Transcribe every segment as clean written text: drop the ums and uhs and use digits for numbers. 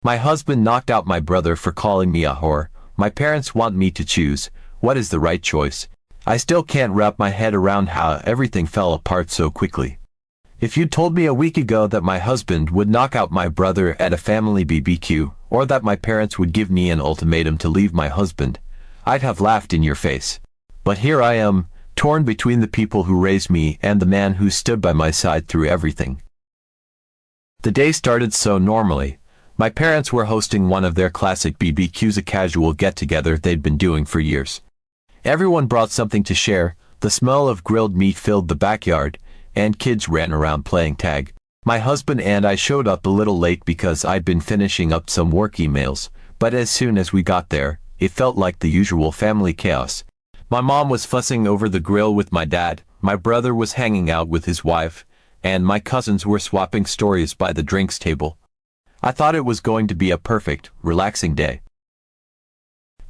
My husband knocked out my brother for calling me a whore. My parents want me to choose what is the right choice. I still can't wrap my head around how everything fell apart so quickly. If you'd told me a week ago that my husband would knock out my brother at a family BBQ, or that my parents would give me an ultimatum to leave my husband, I'd have laughed in your face. But here I am, torn between the people who raised me and the man who stood by my side through everything. The day started so normally. My parents were hosting one of their classic BBQs, a casual get-together they'd been doing for years. Everyone brought something to share, the smell of grilled meat filled the backyard, and kids ran around playing tag. My husband and I showed up a little late because I'd been finishing up some work emails, but as soon as we got there, it felt like the usual family chaos. My mom was fussing over the grill with my dad, my brother was hanging out with his wife, and my cousins were swapping stories by the drinks table. I thought it was going to be a perfect, relaxing day.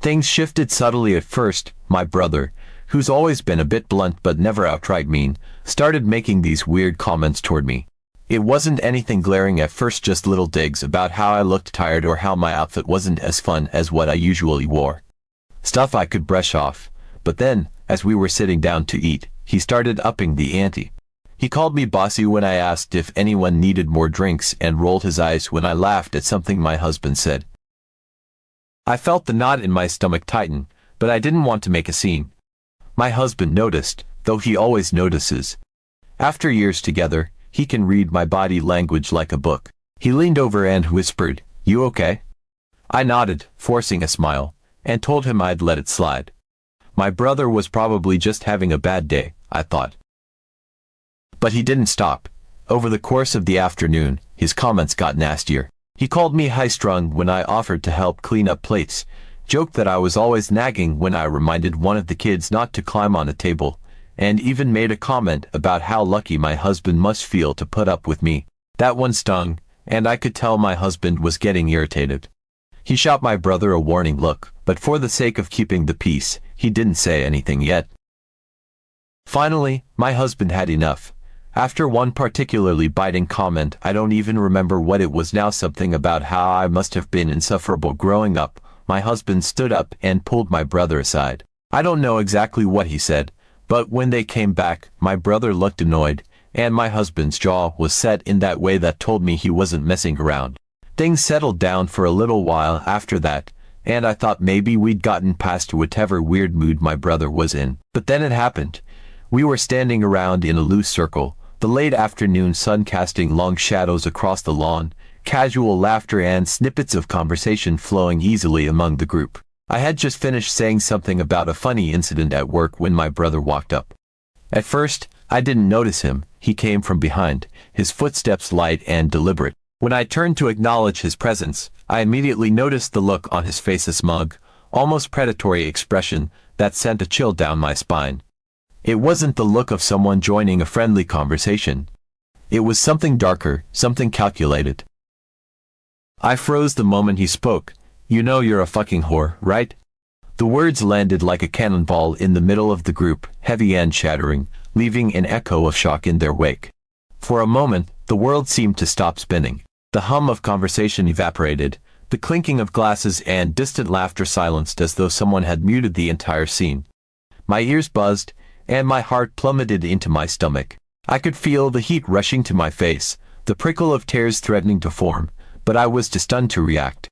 Things shifted subtly at first. My brother, who's always been a bit blunt but never outright mean, started making these weird comments toward me. It wasn't anything glaring at first, just little digs about how I looked tired or how my outfit wasn't as fun as what I usually wore. Stuff I could brush off. But then, as we were sitting down to eat, he started upping the ante. He called me bossy when I asked if anyone needed more drinks and rolled his eyes when I laughed at something my husband said. I felt the knot in my stomach tighten, but I didn't want to make a scene. My husband noticed, though he always notices. After years together, he can read my body language like a book. He leaned over and whispered, "You okay?" I nodded, forcing a smile, and told him I'd let it slide. My brother was probably just having a bad day, I thought. But he didn't stop. Over the course of the afternoon, his comments got nastier. He called me high-strung when I offered to help clean up plates, joked that I was always nagging when I reminded one of the kids not to climb on a table, and even made a comment about how lucky my husband must feel to put up with me. That one stung, and I could tell my husband was getting irritated. He shot my brother a warning look, but for the sake of keeping the peace, he didn't say anything yet. Finally, my husband had enough. After one particularly biting comment, I don't even remember what it was now, something about how I must have been insufferable growing up, my husband stood up and pulled my brother aside. I don't know exactly what he said, but when they came back, my brother looked annoyed, and my husband's jaw was set in that way that told me he wasn't messing around. Things settled down for a little while after that, and I thought maybe we'd gotten past whatever weird mood my brother was in. But then it happened. We were standing around in a loose circle, the late afternoon sun casting long shadows across the lawn, casual laughter and snippets of conversation flowing easily among the group. I had just finished saying something about a funny incident at work when my brother walked up. At first, I didn't notice him. He came from behind, his footsteps light and deliberate. When I turned to acknowledge his presence, I immediately noticed the look on his face, a smug, almost predatory expression that sent a chill down my spine. It wasn't the look of someone joining a friendly conversation. It was something darker, something calculated. I froze the moment he spoke. "You know you're a fucking whore, right?" The words landed like a cannonball in the middle of the group, heavy and shattering, leaving an echo of shock in their wake. For a moment, the world seemed to stop spinning. The hum of conversation evaporated, the clinking of glasses and distant laughter silenced as though someone had muted the entire scene. My ears buzzed, and my heart plummeted into my stomach. I could feel the heat rushing to my face, the prickle of tears threatening to form, but I was too stunned to react.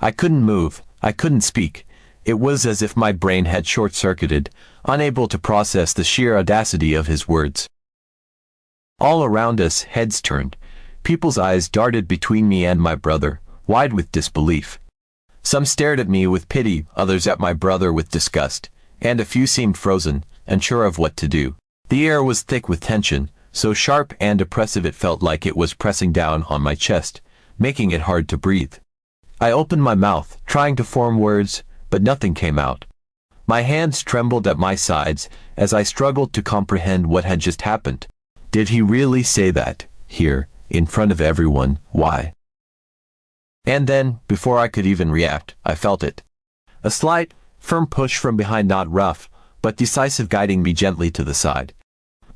I couldn't move, I couldn't speak. It was as if my brain had short-circuited, unable to process the sheer audacity of his words. All around us, heads turned. People's eyes darted between me and my brother, wide with disbelief. Some stared at me with pity, others at my brother with disgust, and a few seemed frozen, unsure of what to do. The air was thick with tension, so sharp and oppressive it felt like it was pressing down on my chest, making it hard to breathe. I opened my mouth, trying to form words, but nothing came out. My hands trembled at my sides as I struggled to comprehend what had just happened. Did he really say that, here, in front of everyone? Why? And then, before I could even react, I felt it. A slight, firm push from behind, not rough, but decisive, guiding me gently to the side.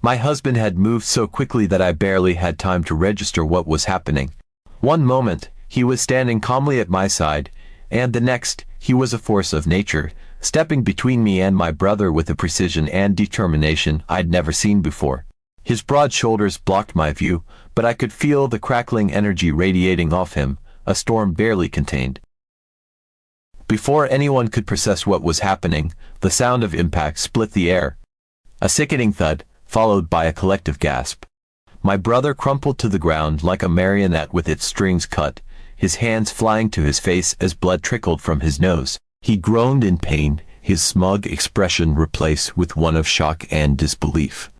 My husband had moved so quickly that I barely had time to register what was happening. One moment, he was standing calmly at my side, and the next, he was a force of nature, stepping between me and my brother with a precision and determination I'd never seen before. His broad shoulders blocked my view, but I could feel the crackling energy radiating off him, a storm barely contained. Before anyone could process what was happening, the sound of impact split the air. A sickening thud, followed by a collective gasp. My brother crumpled to the ground like a marionette with its strings cut, his hands flying to his face as blood trickled from his nose. He groaned in pain, his smug expression replaced with one of shock and disbelief.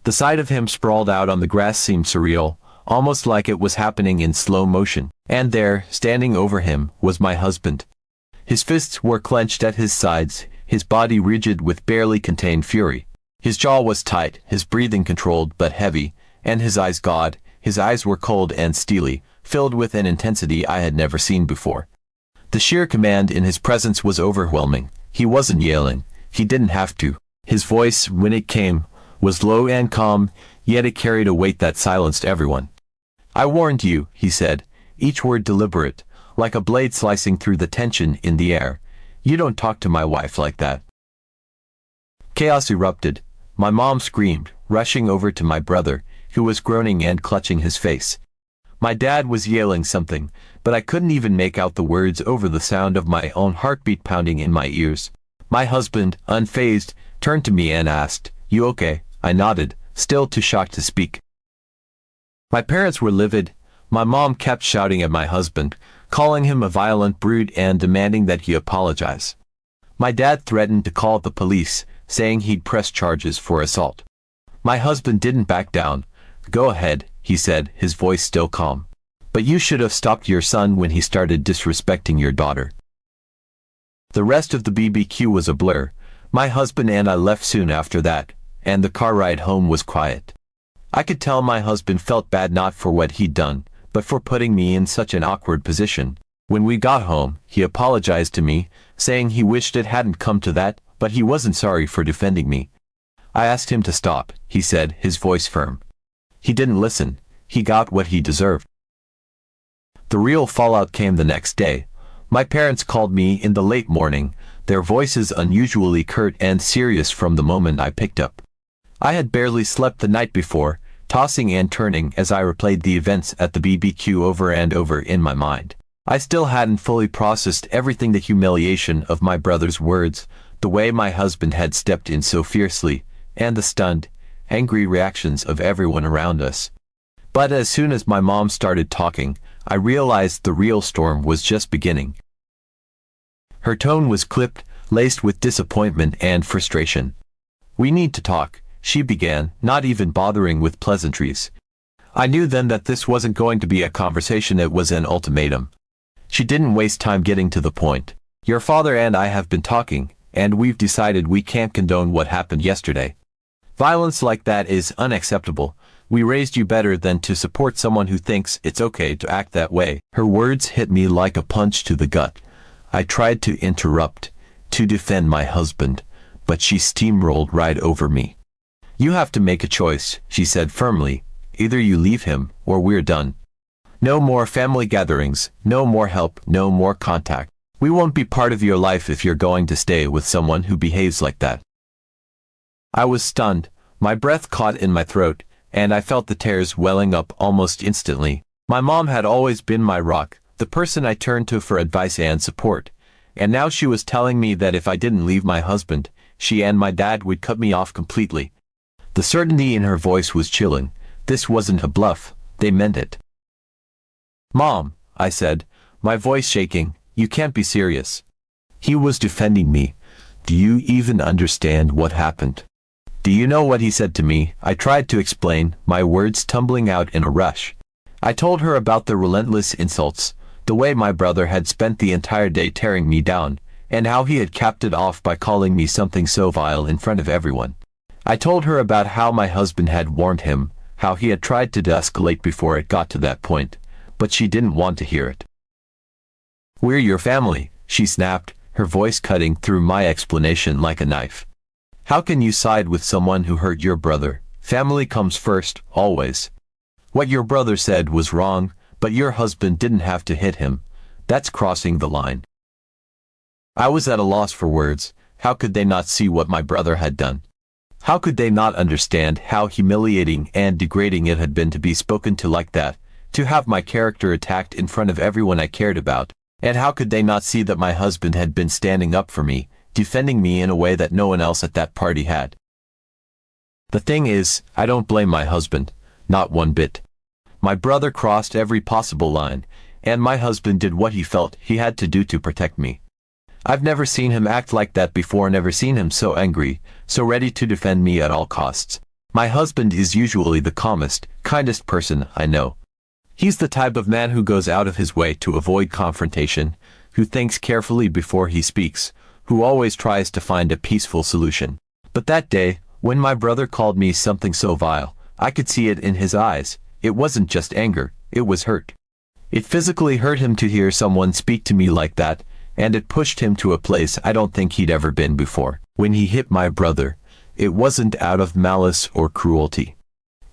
The sight of him sprawled out on the grass seemed surreal, almost like it was happening in slow motion. And there, standing over him, was my husband. His fists were clenched at his sides, his body rigid with barely contained fury. His jaw was tight, his breathing controlled but heavy, and his eyes God. His eyes were cold and steely, filled with an intensity I had never seen before. The sheer command in his presence was overwhelming. He wasn't yelling. He didn't have to. His voice, when it came, was low and calm, yet it carried a weight that silenced everyone. "I warned you," he said, each word deliberate, like a blade slicing through the tension in the air. "You don't talk to my wife like that." Chaos erupted. My mom screamed, rushing over to my brother, who was groaning and clutching his face. My dad was yelling something, but I couldn't even make out the words over the sound of my own heartbeat pounding in my ears. My husband, unfazed, turned to me and asked, "You okay?" I nodded, still too shocked to speak. My parents were livid. My mom kept shouting at my husband, calling him a violent brute and demanding that he apologize. My dad threatened to call the police, saying he'd press charges for assault. My husband didn't back down. "Go ahead," he said, his voice still calm. "But you should have stopped your son when he started disrespecting your daughter." The rest of the BBQ was a blur. My husband and I left soon after that, and the car ride home was quiet. I could tell my husband felt bad not for what he'd done, but for putting me in such an awkward position. When we got home, he apologized to me, saying he wished it hadn't come to that, but he wasn't sorry for defending me. I asked him to stop, he said, his voice firm. He didn't listen. He got what he deserved. The real fallout came the next day. My parents called me in the late morning, their voices unusually curt and serious from the moment I picked up. I had barely slept the night before, tossing and turning as I replayed the events at the BBQ over and over in my mind. I still hadn't fully processed everything: the humiliation of my brother's words, the way my husband had stepped in so fiercely, and the stunned, angry reactions of everyone around us. But as soon as my mom started talking, I realized the real storm was just beginning. Her tone was clipped, laced with disappointment and frustration. "We need to talk," she began, not even bothering with pleasantries. I knew then that this wasn't going to be a conversation, it was an ultimatum. She didn't waste time getting to the point. "Your father and I have been talking, and we've decided we can't condone what happened yesterday. Violence like that is unacceptable. We raised you better than to support someone who thinks it's okay to act that way." Her words hit me like a punch to the gut. I tried to interrupt, to defend my husband, but she steamrolled right over me. "You have to make a choice," she said firmly. "Either you leave him, or we're done. No more family gatherings, no more help, no more contact. We won't be part of your life if you're going to stay with someone who behaves like that." I was stunned. My breath caught in my throat, and I felt the tears welling up almost instantly. My mom had always been my rock, the person I turned to for advice and support. And now she was telling me that if I didn't leave my husband, she and my dad would cut me off completely. The certainty in her voice was chilling. This wasn't a bluff, they meant it. "Mom," I said, my voice shaking, "you can't be serious." He was defending me. "Do you even understand what happened? Do you know what he said to me?" I tried to explain, my words tumbling out in a rush. I told her about the relentless insults, the way my brother had spent the entire day tearing me down, and how he had capped it off by calling me something so vile in front of everyone. I told her about how my husband had warned him, how he had tried to de-escalate before it got to that point, but she didn't want to hear it. "We're your family," she snapped, her voice cutting through my explanation like a knife. "How can you side with someone who hurt your brother? Family comes first, always. What your brother said was wrong, But your husband didn't have to hit him. That's crossing the line. I was at a loss for words. How could they not see what my brother had done? How could they not understand how humiliating and degrading it had been to be spoken to like that, to have my character attacked in front of everyone I cared about? And how could they not see that my husband had been standing up for me, defending me in a way that no one else at that party had? The thing is, I don't blame my husband, not one bit. My brother crossed every possible line, and my husband did what he felt he had to do to protect me. I've never seen him act like that before, never seen him so angry, so ready to defend me at all costs. My husband is usually the calmest, kindest person I know. He's the type of man who goes out of his way to avoid confrontation, who thinks carefully before he speaks, who always tries to find a peaceful solution. But that day, when my brother called me something so vile, I could see it in his eyes. It wasn't just anger, it was hurt. It physically hurt him to hear someone speak to me like that, and it pushed him to a place I don't think he'd ever been before. When he hit my brother, it wasn't out of malice or cruelty.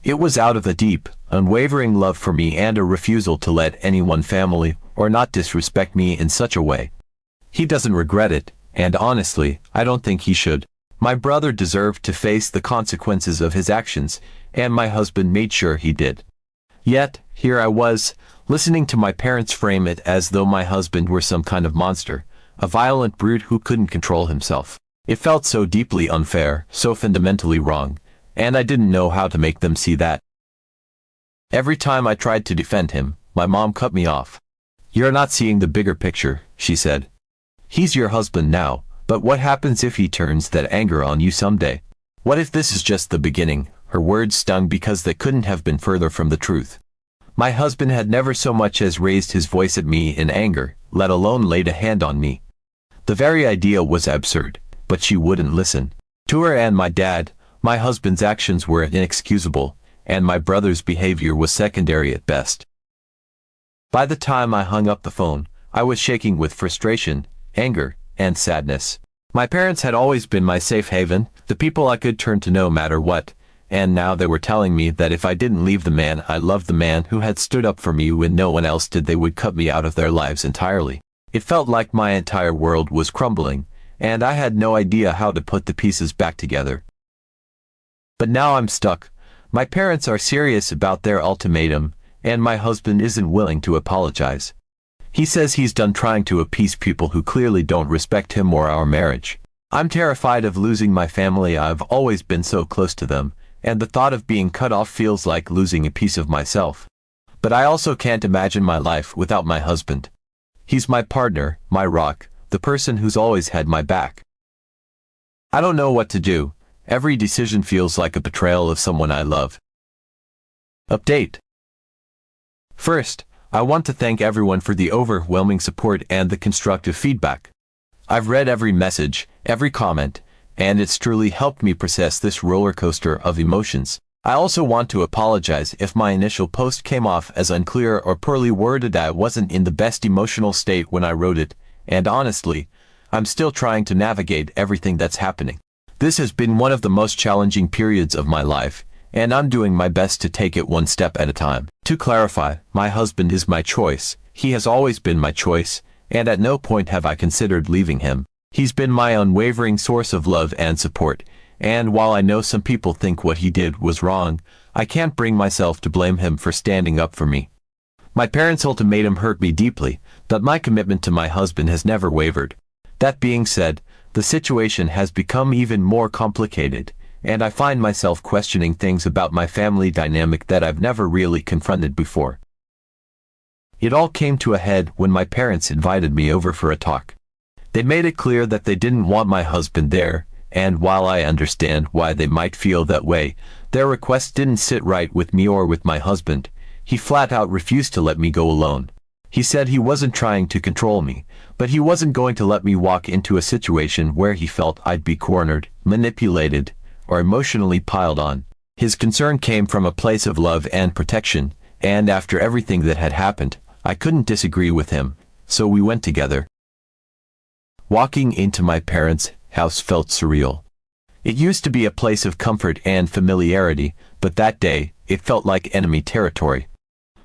It was out of a deep, unwavering love for me and a refusal to let anyone, family or not, disrespect me in such a way. He doesn't regret it, and honestly, I don't think he should. My brother deserved to face the consequences of his actions, and my husband made sure he did. Yet, here I was, listening to my parents frame it as though my husband were some kind of monster, a violent brute who couldn't control himself. It felt so deeply unfair, so fundamentally wrong, and I didn't know how to make them see that. Every time I tried to defend him, my mom cut me off. "You're not seeing the bigger picture," she said. "He's your husband now, but what happens if he turns that anger on you someday? What if this is just the beginning?" Her words stung because they couldn't have been further from the truth. My husband had never so much as raised his voice at me in anger, let alone laid a hand on me. The very idea was absurd, but she wouldn't listen. To her and my dad, my husband's actions were inexcusable, and my brother's behavior was secondary at best. By the time I hung up the phone, I was shaking with frustration, anger, and sadness. My parents had always been my safe haven, the people I could turn to no matter what, and now they were telling me that if I didn't leave the man I loved, the man who had stood up for me when no one else did, they would cut me out of their lives entirely. It felt like my entire world was crumbling, and I had no idea how to put the pieces back together. But now I'm stuck. My parents are serious about their ultimatum, and my husband isn't willing to apologize. He says he's done trying to appease people who clearly don't respect him or our marriage. I'm terrified of losing my family. I've always been so close to them, and the thought of being cut off feels like losing a piece of myself. But I also can't imagine my life without my husband. He's my partner, my rock, the person who's always had my back. I don't know what to do. Every decision feels like a betrayal of someone I love. Update. First, I want to thank everyone for the overwhelming support and the constructive feedback. I've read every message, every comment, and it's truly helped me process this roller coaster of emotions. I also want to apologize if my initial post came off as unclear or poorly worded. I wasn't in the best emotional state when I wrote it, and honestly, I'm still trying to navigate everything that's happening. This has been one of the most challenging periods of my life, and I'm doing my best to take it one step at a time. To clarify, my husband is my choice. He has always been my choice, and at no point have I considered leaving him. He's been my unwavering source of love and support, and while I know some people think what he did was wrong, I can't bring myself to blame him for standing up for me. My parents' ultimatum hurt me deeply, but my commitment to my husband has never wavered. That being said, the situation has become even more complicated, and I find myself questioning things about my family dynamic that I've never really confronted before. It all came to a head when my parents invited me over for a talk. They made it clear that they didn't want my husband there, and while I understand why they might feel that way, their request didn't sit right with me or with my husband. He flat out refused to let me go alone. He said he wasn't trying to control me, but he wasn't going to let me walk into a situation where he felt I'd be cornered, manipulated, or emotionally piled on. His concern came from a place of love and protection, and after everything that had happened, I couldn't disagree with him, so we went together. Walking into my parents' house felt surreal. It used to be a place of comfort and familiarity, but that day, it felt like enemy territory.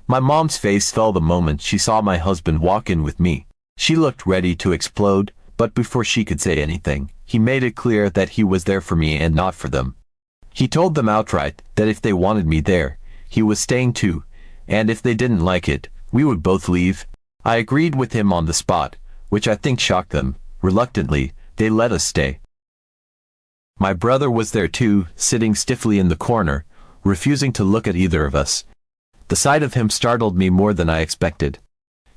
My mom's face fell the moment she saw my husband walk in with me. She looked ready to explode, but before she could say anything, he made it clear that he was there for me and not for them. He told them outright that if they wanted me there, he was staying too, and if they didn't like it, we would both leave. I agreed with him on the spot, which I think shocked them. Reluctantly, they let us stay. My brother was there too, sitting stiffly in the corner, refusing to look at either of us. The sight of him startled me more than I expected.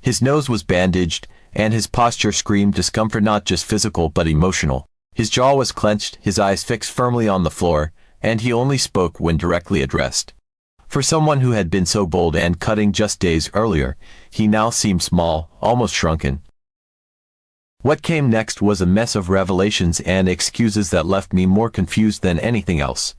His nose was bandaged, and his posture screamed discomfort, not just physical but emotional. His jaw was clenched, his eyes fixed firmly on the floor, and he only spoke when directly addressed. For someone who had been so bold and cutting just days earlier, he now seemed small, almost shrunken. What came next was a mess of revelations and excuses that left me more confused than anything else.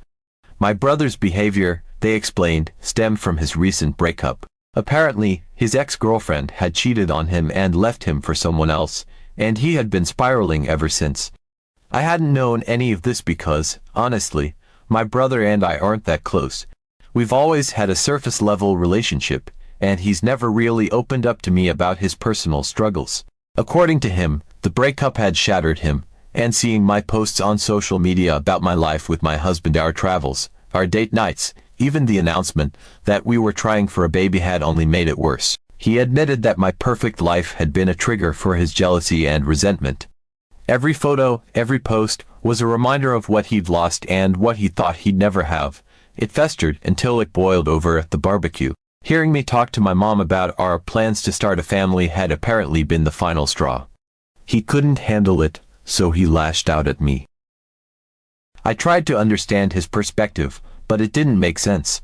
My brother's behavior, they explained, stemmed from his recent breakup. Apparently, his ex-girlfriend had cheated on him and left him for someone else, and he had been spiraling ever since. I hadn't known any of this because, honestly, my brother and I aren't that close. We've always had a surface-level relationship, and he's never really opened up to me about his personal struggles. According to him, the breakup had shattered him, and seeing my posts on social media about my life with my husband, our travels, our date nights, even the announcement that we were trying for a baby had only made it worse. He admitted that my perfect life had been a trigger for his jealousy and resentment. Every photo, every post, was a reminder of what he'd lost and what he thought he'd never have. It festered until it boiled over at the barbecue. Hearing me talk to my mom about our plans to start a family had apparently been the final straw. He couldn't handle it, so he lashed out at me. I tried to understand his perspective, but it didn't make sense.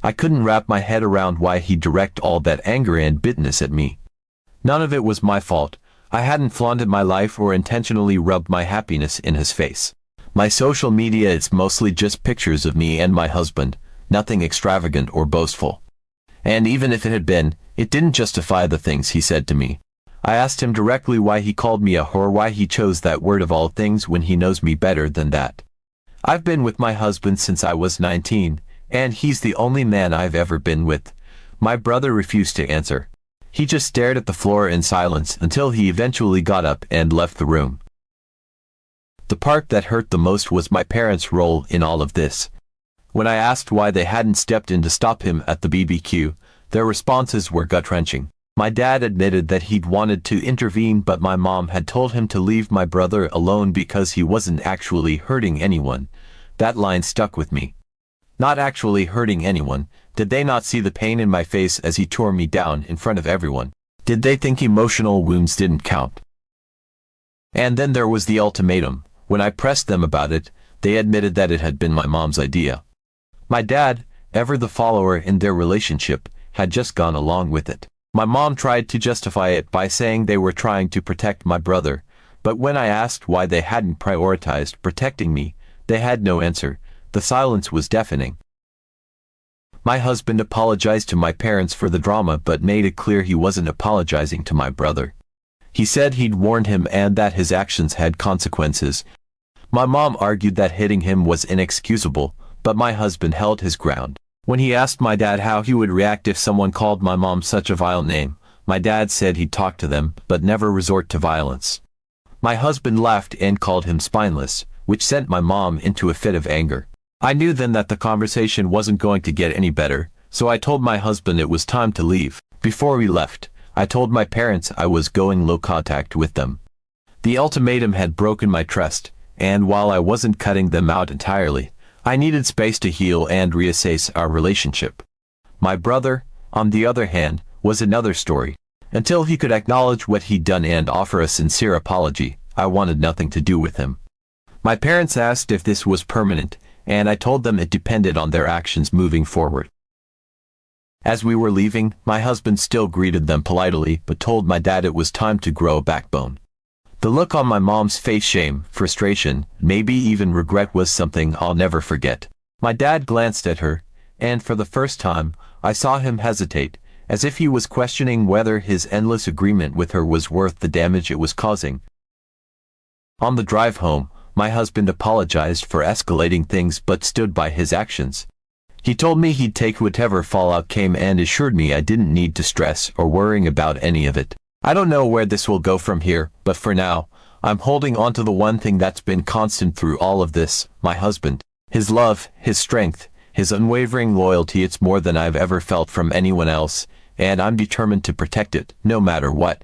I couldn't wrap my head around why he'd direct all that anger and bitterness at me. None of it was my fault. I hadn't flaunted my life or intentionally rubbed my happiness in his face. My social media is mostly just pictures of me and my husband, nothing extravagant or boastful. And even if it had been, it didn't justify the things he said to me. I asked him directly why he called me a whore, why he chose that word of all things when he knows me better than that. I've been with my husband since I was 19, and he's the only man I've ever been with. My brother refused to answer. He just stared at the floor in silence until he eventually got up and left the room. The part that hurt the most was my parents' role in all of this. When I asked why they hadn't stepped in to stop him at the BBQ, their responses were gut-wrenching. My dad admitted that he'd wanted to intervene, but my mom had told him to leave my brother alone because he wasn't actually hurting anyone. That line stuck with me. Not actually hurting anyone. Did they not see the pain in my face as he tore me down in front of everyone? Did they think emotional wounds didn't count? And then there was the ultimatum. When I pressed them about it, they admitted that it had been my mom's idea. My dad, ever the follower in their relationship, had just gone along with it. My mom tried to justify it by saying they were trying to protect my brother, but when I asked why they hadn't prioritized protecting me, they had no answer. The silence was deafening. My husband apologized to my parents for the drama but made it clear he wasn't apologizing to my brother. He said he'd warned him and that his actions had consequences. My mom argued that hitting him was inexcusable, but my husband held his ground. When he asked my dad how he would react if someone called my mom such a vile name, my dad said he'd talk to them, but never resort to violence. My husband laughed and called him spineless, which sent my mom into a fit of anger. I knew then that the conversation wasn't going to get any better, so I told my husband it was time to leave. Before we left, I told my parents I was going low contact with them. The ultimatum had broken my trust, and while I wasn't cutting them out entirely, I needed space to heal and reassess our relationship. My brother, on the other hand, was another story. Until he could acknowledge what he'd done and offer a sincere apology, I wanted nothing to do with him. My parents asked if this was permanent, and I told them it depended on their actions moving forward. As we were leaving, my husband still greeted them politely but told my dad it was time to grow a backbone. The look on my mom's face, shame, frustration, maybe even regret, was something I'll never forget. My dad glanced at her, and for the first time, I saw him hesitate, as if he was questioning whether his endless agreement with her was worth the damage it was causing. On the drive home, my husband apologized for escalating things but stood by his actions. He told me he'd take whatever fallout came and assured me I didn't need to stress or worrying about any of it. I don't know where this will go from here, but for now, I'm holding on to the one thing that's been constant through all of this, my husband. His love, his strength, his unwavering loyalty, it's more than I've ever felt from anyone else, and I'm determined to protect it, no matter what.